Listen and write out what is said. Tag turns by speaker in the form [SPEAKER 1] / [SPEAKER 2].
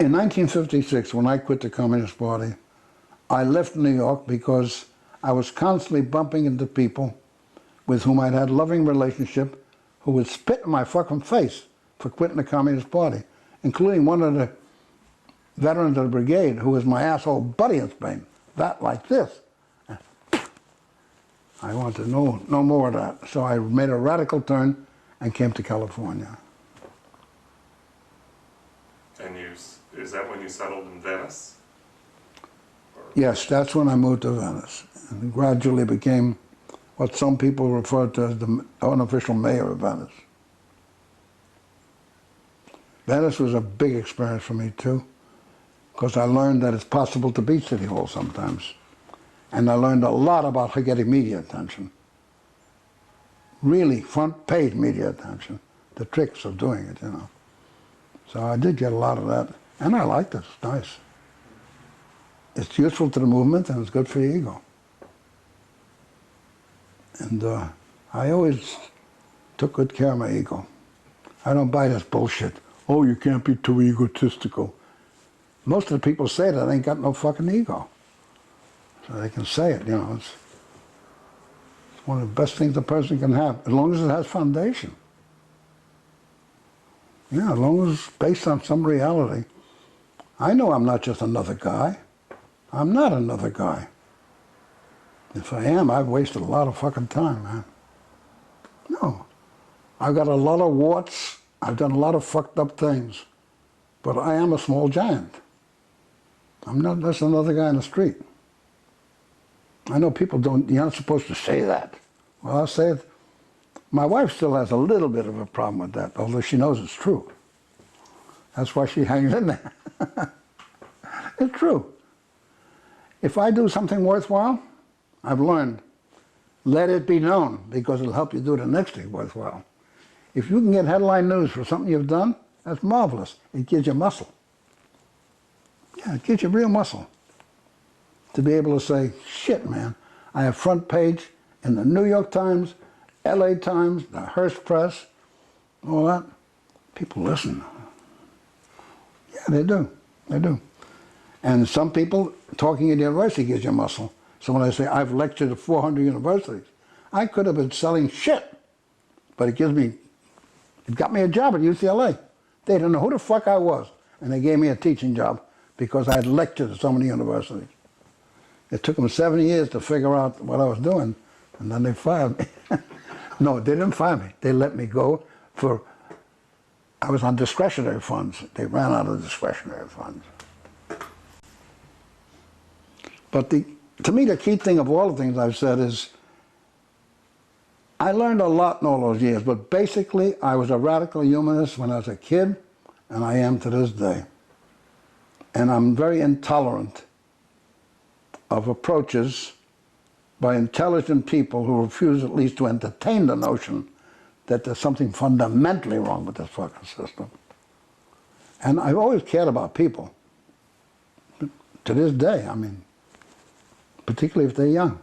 [SPEAKER 1] In 1956, when I quit the Communist Party, I left New York because I was constantly bumping into people with whom I'd had a loving relationship who would spit in my fucking face for quitting the Communist Party, including one of the veterans of the brigade who was my asshole buddy in Spain. That like this. I wanted to know no more of that. So I made a radical turn and came to California.
[SPEAKER 2] And is that when you settled in Venice? Or?
[SPEAKER 1] Yes, that's when I moved to Venice. And gradually became what some people refer to as the unofficial mayor of Venice. Venice was a big experience for me too, because I learned that it's possible to be City Hall sometimes. And I learned a lot about getting media attention. Really front-page media attention. The tricks of doing it, you know. So I did get a lot of that. And I liked it. It's nice. It's useful to the movement and it's good for your ego. And I always took good care of my ego. I don't buy this bullshit. Oh, you can't be too egotistical. Most of the people say that ain't got no fucking ego. So they can say it, you know. It's one of the best things a person can have, as long as it has foundation. Yeah, as long as it's based on some reality. I know I'm not just another guy. I'm not another guy. If I am, I've wasted a lot of fucking time, man. No. I've got a lot of warts. I've done a lot of fucked up things. But I am a small giant. I'm not just another guy in the street. I know people don't, you're not supposed to say that. Well, I'll say it. My wife still has a little bit of a problem with that, although she knows it's true. That's why she hangs in there. It's true. If I do something worthwhile, I've learned, let it be known, because it'll help you do the next thing worthwhile. If you can get headline news for something you've done, that's marvelous. It gives you muscle. Yeah, it gives you real muscle. To be able to say, shit, man, I have front page in the New York Times, LA Times, the Hearst Press, all that. People listen. Yeah, they do. They do. And some people, talking at the university gives you muscle. So when I say I've lectured at 400 universities, I could have been selling shit, but it got me a job at UCLA. They didn't know who the fuck I was, and they gave me a teaching job because I had lectured at so many universities. It took them 7 years to figure out what I was doing, and then they fired me. No, they didn't fire me. They let me go I was on discretionary funds. They ran out of discretionary funds. But to me, the key thing of all the things I've said is, I learned a lot in all those years, but basically, I was a radical humanist when I was a kid, and I am to this day. And I'm very intolerant of approaches by intelligent people who refuse at least to entertain the notion that there's something fundamentally wrong with this fucking system. And I've always cared about people. To this day, I mean, particularly if they're young.